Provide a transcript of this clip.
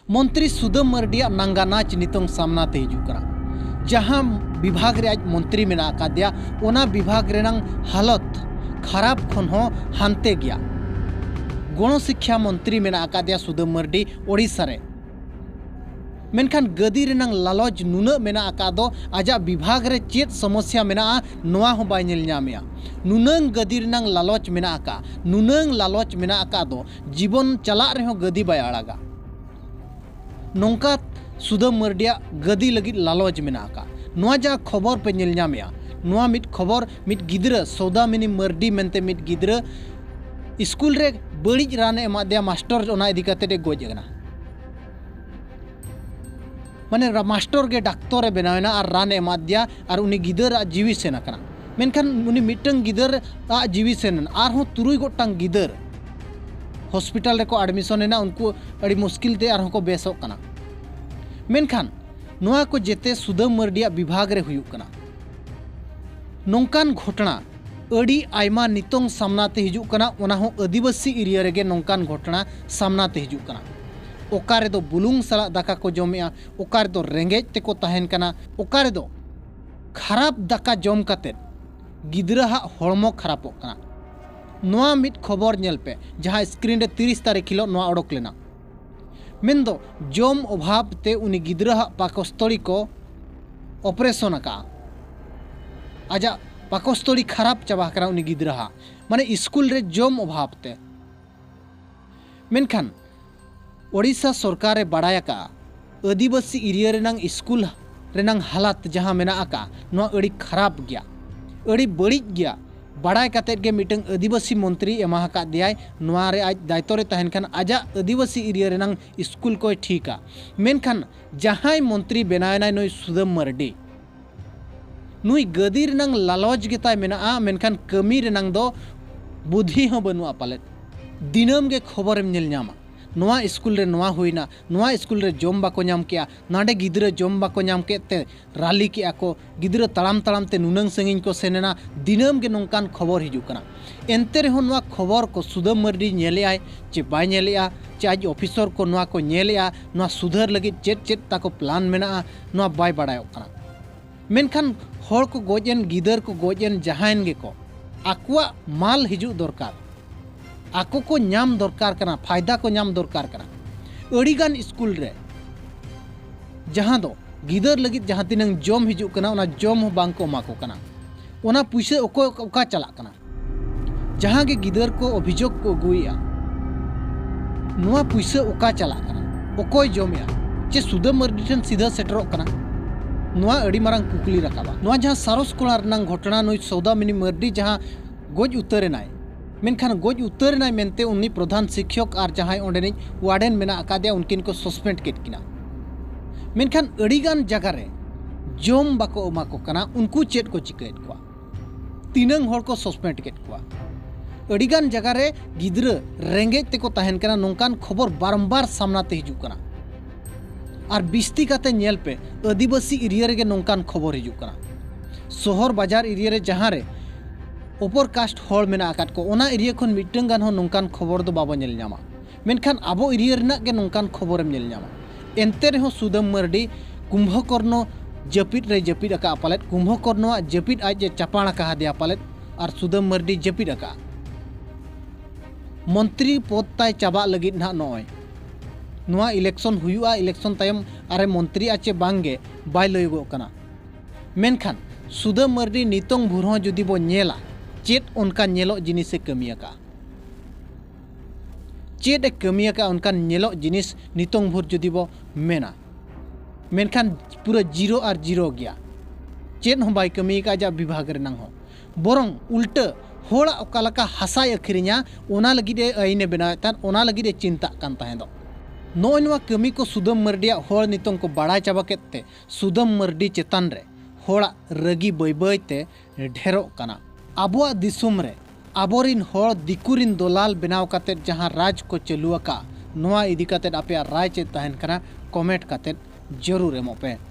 मंत्री सुदम मर्डिया नांगानाच नितों सामनाते हिजुकना जहां विभाग रे आज मंत्री मेना कादिया ओना विभाग रेनांग हालत खराब खन हो हानते गया। गण शिक्षा मंत्री मेना कादिया सुदम मर्डी ओडिशा रे मेनखान गदी रेनांग लालच नुना मेना आकादो आजा विभाग रे चेत समस्या मेना नोआ हो बाय नेल ᱧᱟᱢᱮᱟ नुनंग गदी रेनांग लालच मेना आका नुनंग लालच मेना आकादो जीवन चला रे हो गदी बाय आड़ागा नौका सुदम मर्डिया गदी लगी लालच मेना आका नोआ जा खबर पे नेल ᱧᱟᱢᱮᱟ नोआ मिट खबर मिट गिद्रा सौदामिनी मर्डी मेनते मिट गिद्रा स्कूल रे बड़िज रान एमा दिया मास्टर ओना इदी काते दे गोज गना माने मास्टर के डाक्टर बनावना और रान एमा दिया और उनी गिदर जीवी सेना कना मेनखान उनी मिटंग गिदर जीवी सेन और हो तुरुई गोटांग गिदर हॉस्पिटल रेको एडमिशन एना उनको अड़ी मुश्किल ते और को बेसोक कना मेनखान नोआ को जेते सुदम मर्डिया विभाग रे हुयुक कना नौकान घटना अड़ी आयमा नितोंग सामनाते हिजुक कना ओना हो आदिवासी एरिया रेगे नौकान घटना सामनाते हिजुक कना ओकारे दो बुलुंग सला दाका को जमेआ ओकारे दो रेंगेज तेको ताहेन कना ओकारे दो खराब दाका जम काते गिदरा हा हड़मो खराबो कना नोआ मिट खबर नेल पे जहां स्क्रीन रे 30 तारीख हिलो नोआ ओडोक लेना मेन्दो जम अभाव ते उनी गिदरा हा पाकस्थली को ऑपरेशन का आजा पाकस्थली खराब चाबा करा उनी गिदरा हा माने स्कूल रे जम अभाव ते मेनखान ओडिशा सरकार बाड़ाय का आदिवासी एरिया रेनांग स्कूल रेनांग हालात जहां मेना आका नोआ अड़ी खराब गया अड़ी बड़ी गया बाड़ाय कातेद गे मिटंग आदिवासी मंत्री एमा का दियाय नोआ रे आज दायित्व रे तहन खान आजा आदिवासी एरिया रेनांग स्कूल को ठीका मेनखान जहां मंत्री बनायना नोई सुदम मर्डी नुई गदी रेनांग लालच गेताय मेना मेनखान कमी रेनांग दो बुद्धि हो बनुआ पाले दिनम गे खबरम नेल ᱧᱟᱢᱟ नोआ स्कूल रे नोआ हुईना नोआ स्कूल रे जम बाको ᱧᱟᱢ केया नाडे गिदरा जम बाको ᱧᱟᱢ केते राली के आको गिदरा तड़ाम तड़ाम ते नुनंग संगिन को सेनेना दिनम गे नोंकान खबर हिजुकना एनते रे हो नोआ खबर को सुदम मर्डी नेलेआय चे बाय नेलेआ चे आज ऑफिसर को नोआ को नेलेआ नोआ सुधार लगी चेत चेत ताको प्लान मेना नोआ बाय बाड़ाय कना मेनखान होड़ को गोजेन गिदर को गोजेन जहान गे को आकुआ माल हिजु दरकार आको को नाम दरकार कना फायदा को नाम दरकार कना अड़ीगान स्कूल रे जहां दो गिदर लगी जहां तिनंग जम हिजु कना ओना जम हो बांग को माको कना ओना पुइसे ओका चला कना जहां के गिदर को अभियोग को गुइया नोआ पुइसे ओका चला कना ओकोय जमया चे सुदम मर्डी ठन सीधा सेटरो कना नोआ अड़ी मारंग कुकली रकाबा नोआ जहां सारस कोला रनांग घटना नोई सौदामिनी मर्डी जहां गोज उतरेनाय मेनखान गोज उतरनाय मेनते उन्नी प्रधान शिक्षक और जहां ओंडेनि वार्डन मेना आकादिया उनकिन को सस्पेंड केट किना मेनखान अड़ीगान जगह रे जम बाको एमाको कना उनको चेट को चिकेट को तीनंग होड़ को सस्पेंड केट को अड़ीगान जगह रे गिदरा रेंगेज तेको ताहेन कना नोंकान खबर बारंबार सामनाते हिजु कना और बिस्ती काते नेल पे आदिवासी एरिया रे नोंकान खबर हिजु कना शहर बाजार एरिया रे जहां रे ओपर कास्ट होड़ मेना आकात को ओना एरिया खन मिटंग गान हो नोंकान खबर दो बाबा नेल ᱧᱟᱢᱟ मेनखान आबो एरिया रेना गे नोंकान खबरम नेल ᱧᱟᱢᱟ एनते रे हो सुदम मर्डी कुंभकर्ण जपित रे जपित अका पालेत कुंभकर्ण जपित आज चापाणा का दिया पालेत और सुदम मर्डी जपित अका मंत्री पद ताय चाबा लगित ना नय नोआ इलेक्शन हुयुआ इलेक्शन तायम अरे मंत्री आचे बांगे बाय लयगो कना मेनखान सुदम मर्डी नितोंग भुरह जुदी बो नेला चेत उनका नेलो जिनिस कमिया का चेत कमिया का उनका नेलो जिनिस नितोंग भुर जुदी बो मेना मेनखान पूरा जीरो और जीरो गया चेत हो बाय कमी का जा विभाग रे नांग हो बरंग उल्टा होड़ा ओकालका हासाय अखरिया ओना लगिदे आईने बनातान ओना लगिदे चिंता कान ताहें दो नोय नोआ कमी को सुदम मर्डिया होड़ नितोंग को बाड़ा चाबा केते सुदम मर्डी चेतान रे होड़ा रगी बय बयते ढेरो कना आबुआ दिसुम रे आबोरिन होड़ दिकुरिन दलाल बनाव काते जहां राज को चलुआका नोआ इदी काते आपे राय चे ताहेन कना कमेंट काते जरूर एमोपे।